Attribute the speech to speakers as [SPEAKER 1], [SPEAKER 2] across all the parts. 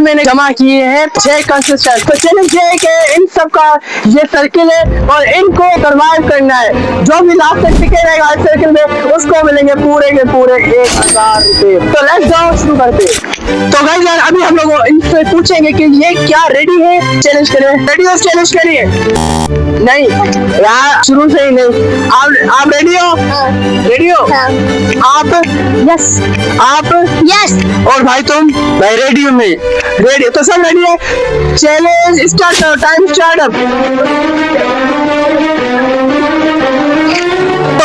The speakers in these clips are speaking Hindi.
[SPEAKER 1] मैंने जमा किए हैं 6 कंसिस्टेंट। तो चैलेंज ये है कि इन सब का ये सर्किल है और इनको सर्वाइव करना है। जो भी लास्ट तक टिके रहेगा इस सर्किल में उसको मिलेंगे पूरे के पूरे 1000 रुपए। तो लेट्स जाओ शुरू करते। तो गाइस यार अभी हम लोग इनसे पूछेंगे कि ये क्या रेडी है चैलेंज करें। रेडी हो चैलेंज करिए। नहीं यार शुरू से ही नहीं। आप रेडी हो? रेडी हो? आप?
[SPEAKER 2] यस।
[SPEAKER 1] आप?
[SPEAKER 2] यस।
[SPEAKER 1] और भाई तुम? भाई रेडी हूँ मैं। रेडी तो सब रेडी है। चैलेंज स्टार्ट करो। Time start up.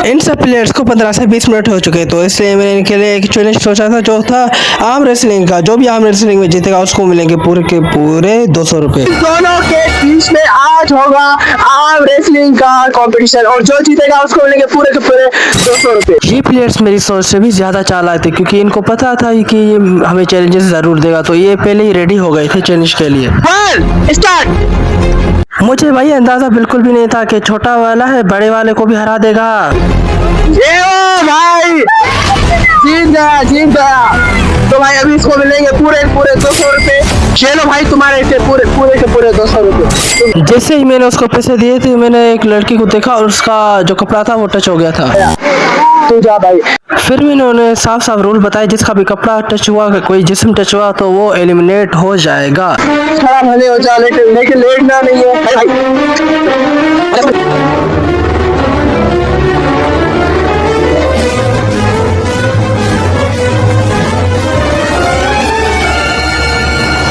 [SPEAKER 3] इन सब प्लेयर्स को 15 से 20 मिनट हो चुके, तो इसलिए मैंने इनके लिए एक चैलेंज सोचा था जो था आर्म रेसलिंग का। जो भी आर्म रेसलिंग में जीतेगा उसको मिलेंगे पूरे के पूरे 200 रुपए।
[SPEAKER 1] दोनों के बीच में आज होगा आर्म रेसलिंग का कंपटीशन और जो जीतेगा उसको मिलेंगे पूरे के पूरे 200 रुपए।
[SPEAKER 3] ये प्लेयर्स मेरी सोच से भी ज्यादा चालाक थे क्योंकि इनको पता था कि ये हमें चैलेंजेस जरूर देगा, तो ये पहले ही रेडी हो गए थे चैलेंज के लिए।
[SPEAKER 1] स्टार्ट।
[SPEAKER 3] मुझे भाई अंदाजा बिल्कुल भी नहीं था कि छोटा वाला है बड़े वाले को भी हरा देगा।
[SPEAKER 1] ये ओ भाई जीत गया। तो भाई अभी इसको मिलेंगे पूरे 200 रुपए। चलो भाई तुम्हारे से पूरे के पूरे 200 रुपए।
[SPEAKER 3] जैसे ही मैंने उसको पैसे दिए थे मैंने एक लड़की को देखा और उसका जो कपड़ा था वो टच हो गया था।
[SPEAKER 1] तू जा भाई।
[SPEAKER 3] फिर भी इन्होंने साफ साफ रूल बताए जिसका भी कपड़ा टच हुआ, कोई जिस्म टच हुआ तो वो एलिमिनेट हो जाएगा।
[SPEAKER 1] थोड़ा भले हो जा लेकिन लेटना नहीं है भाई।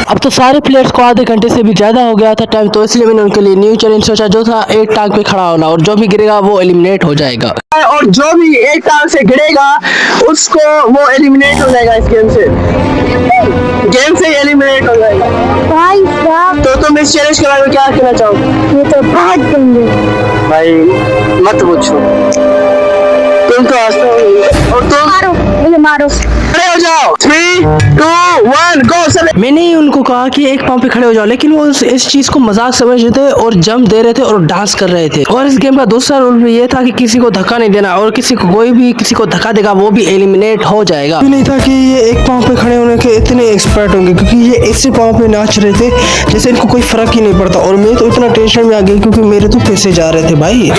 [SPEAKER 3] अब तो सारे प्लेयर्स को आधे घंटे से भी ज्यादा हो गया था टाइम, तो इसलिए मैंने उनके लिए न्यू चैलेंज सोचा जो था एक टांग पे खड़ा होना और जो भी गिरेगा वो एलिमिनेट हो जाएगा।
[SPEAKER 1] और जो भी एक टांग से गिरेगा उसको वो एलिमिनेट हो जाएगा। इस गेम से एलिमिनेट हो जाएगा
[SPEAKER 2] भाई साहब।
[SPEAKER 1] तो तुम इस चैलेंज के बारे में क्या कहना चाहोगे?
[SPEAKER 2] ये तो बहुत गंदे।
[SPEAKER 1] भाई मत पूछो, तुम तो हंसते हो। और तुम
[SPEAKER 2] मारो मुझे मारो।
[SPEAKER 1] खड़े हो जाओ। 3, 2, 1 गो।
[SPEAKER 3] मैंने ही उनको कहा कि एक पांव पे खड़े हो जाओ, लेकिन वो इस चीज को मजाक समझ रहे थे और जंप दे रहे थे और डांस कर रहे थे। और इस गेम का दूसरा रूल भी ये था कि किसी को धक्का नहीं देना और कोई भी किसी को धक्का देगा वो भी एलिमिनेट हो जाएगा। नहीं था कि ये एक पांव पे खड़े होने के इतने एक्सपर्ट होंगे क्योंकि ये ऐसे पांव पे नाच रहे थे जैसे इनको कोई फर्क ही नहीं पड़ता। और मैं तो इतना टेंशन में आ गया क्योंकि मेरे तो पैसे जा रहे थे भाई।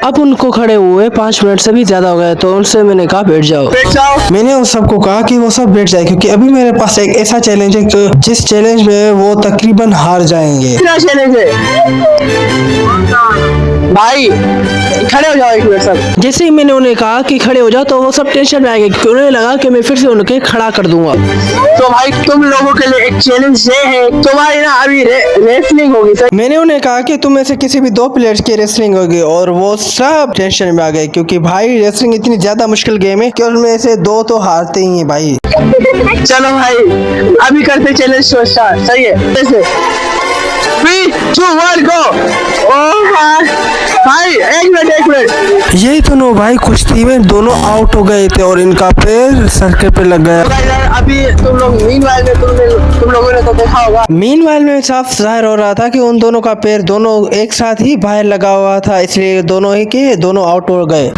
[SPEAKER 3] अब उनको खड़े हुए 5 मिनट से भी ज्यादा हो गए, तो उनसे मैंने कहा बैठ जाओ। मैंने उन सबको कहा कि वो सब बैठ जाए क्योंकि अभी मेरे पास एक ऐसा चैलेंज है कि जिस चैलेंज में वो तकरीबन हार जाएंगे।
[SPEAKER 1] क्या चैलेंज है भाई? खड़े हो जाओ एक मिनट सब।
[SPEAKER 3] जैसे ही मैंने उन्हें कहा कि खड़े हो जाओ तो वो सब टेंशन में आ गए क्योंकि उन्हें लगा कि मैं फिर से उनके खड़ा कर दूंगा।
[SPEAKER 1] तो भाई तुम लोगों के लिए एक चैलेंज ये है, तुम्हारी ना अभी रेसलिंग होगी सर।
[SPEAKER 3] मैंने उन्हें कहा कि तुम में से किसी भी 2 प्लेयर्स की रेसलिंग होगी और वो सब टेंशन में आ गए क्योंकि भाई रेसलिंग इतनी ज्यादा मुश्किल गेम है कि उनमें से 2 तो हारते ही हैं भाई।
[SPEAKER 1] चलो भाई अभी करते चैलेंज स्टार्ट। सही है? 3, 2, 1 गो। भाई एक मिनट।
[SPEAKER 3] यही दोनों भाई कुश्ती में दोनों आउट हो गए थे और इनका पैर सर्कल पे लग गया।
[SPEAKER 1] अभी तुम लोग मीनवाइल में तुम लोगों ने तो देखा होगा।
[SPEAKER 3] मीनवाइल में साफ जाहिर हो रहा था कि उन दोनों का पैर दोनों एक साथ ही बाहर लगा हुआ था, इसलिए दोनों ही के दोनों आउट हो गए।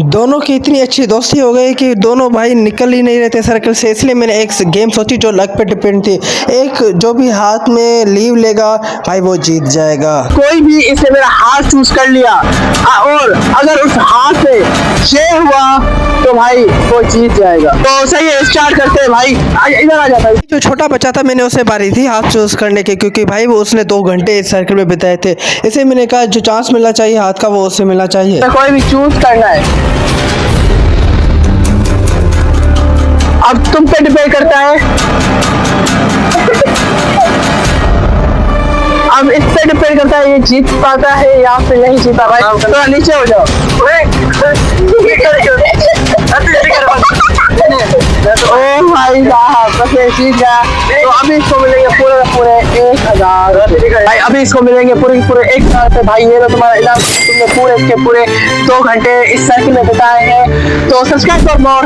[SPEAKER 3] दोनों की इतनी अच्छी दोस्ती हो गई कि दोनों भाई निकल ही नहीं रहते सर्कल से, इसलिए मैंने एक गेम सोची जो लक पे डिपेंड थी। एक जो भी हाथ में लीव लेगा भाई वो जीत जाएगा।
[SPEAKER 1] कोई भी इसने मेरा हाथ चूज कर लिया और अगर उस हाथ से शेयर हुआ तो भाई वो जीत जाएगा। तो सही है, स्टार्ट करते हैं भाई। इधर आ जाता है।
[SPEAKER 3] जो छोटा बच्चा था मैंने उसे बारी थी हाथ चूज करने के क्योंकि भाई वो उसने 2 घंटे इस सर्कल में बिताए थे, इसे मैंने कहा जो चांस मिलना चाहिए हाथ का वो उसे मिलना चाहिए।
[SPEAKER 1] तो कोई भी चूज करना है। अब तुम पे डिपेंड करता है। अब इस पे डिपेंड करता है ये जीत पाता है या फिर नहीं जीता। भाई थोड़ा नीचे हो जाओ। ओ भाई साहब बस ये जीत गया। तो अभी इसको मिलेंगे पूरे 1000। भाई अभी इसको मिलेंगे पूरे 1000 से। भाई ये तो तुम्हारा इनाम, तुमने पूरे 2 घंटे इस सर्किल में बिताए हैं। तो सब्सक्राइब फॉर मोर।